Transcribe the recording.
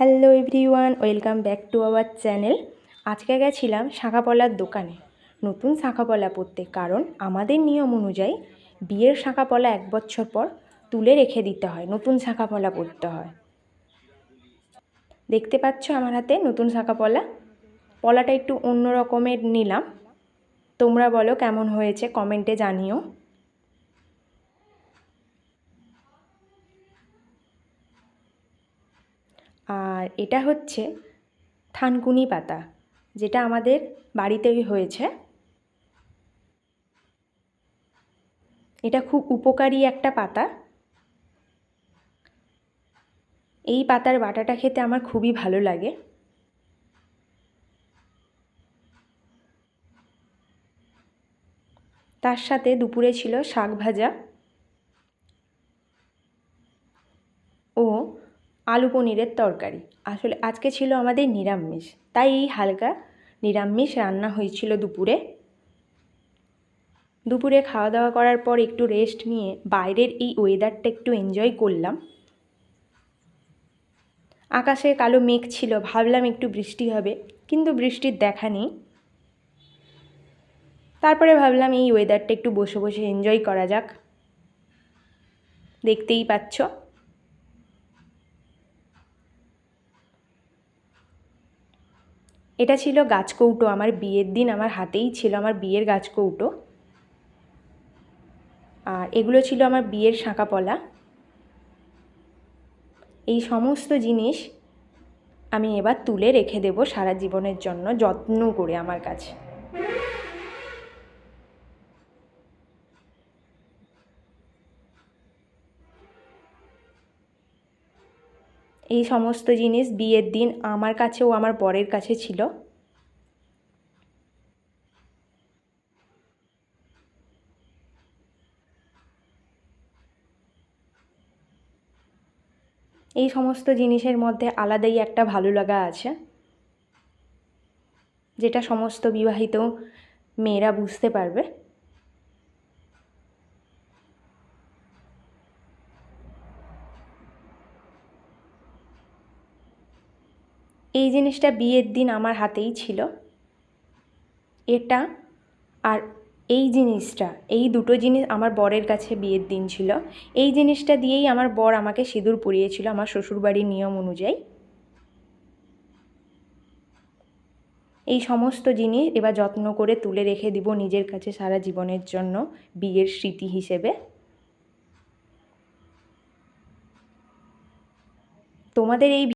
Hello everyone, welcome back to our channel. আজকে গেছিলাম শাঁখাপলার দোকানে নতুন শাঁখাপলা পরতে, কারণ আমাদের নিয়ম অনুযায়ী বিয়ের শাঁখাপলা 1 বছর পর তুলে রেখে দিতে হয়, নতুন শাঁখাপলা পরতে হয়। দেখতে পাচ্ছ আমার হাতে নতুন শাঁখাপলা। পলাটা একটু অন্য রকমের নিলাম, তোমরা বলো কেমন হয়েছে, কমেন্টে জানিও। আর এটা হচ্ছে থানকুনি পাতা, যেটা আমাদের বাড়িতেই হয়েছে। এটা খুব উপকারী একটা পাতা। এই পাতার বাটাটা খেতে আমার খুবই ভালো লাগে। তার সাথে দুপুরে ছিল শাক ভাজা ও আলু পনিরের তরকারি। আসলে আজকে ছিল আমাদের নিরামিষ, তাই এই হালকা নিরামিষ রান্না হয়েছিল দুপুরে। দুপুরে খাওয়া দাওয়া করার পর একটু রেস্ট নিয়ে বাইরের এই ওয়েদারটা একটু এনজয় করলাম। আকাশে কালো মেঘ ছিল, ভাবলাম একটু বৃষ্টি হবে, কিন্তু বৃষ্টির দেখা নেই। তারপরে ভাবলাম এই ওয়েদারটা একটু বসে বসে এনজয় করা যাক। দেখতেই পাচ্ছ এটা ছিল গাছকৌটো। আমার বিয়ের দিন আমার হাতেই ছিল আমার বিয়ের গাছকৌটো। আর এগুলো ছিল আমার বিয়ের শাঁখাপলা। এই সমস্ত জিনিস আমি এবার তুলে রেখে দেব সারা জীবনের জন্য, যত্ন করে আমার কাছে। এই সমস্ত জিনিস বিয়ের দিন আমার কাছেও আমার বরের কাছে ছিল। এই সমস্ত জিনিসের মধ্যে আলাদাই একটা ভালো লাগা আছে, যেটা সমস্ত বিবাহিত মেয়েরা বুঝতে পারবে। এই জিনিসটা বিয়ের দিন আমার হাতেই ছিল। এটা আর এই জিনিসটা, এই দুটো জিনিস আমার বরের কাছে বিয়ের দিন ছিল। এই জিনিসটা দিয়েই আমার বর আমাকে সিঁদুর পরিয়েছিল আমার শ্বশুরবাড়ির নিয়ম অনুযায়ী। এই সমস্ত জিনিস এবার যত্ন করে তুলে রেখে দিব নিজের কাছে সারা জীবনের জন্য, বিয়ের স্মৃতি হিসেবে। তোমাদের এই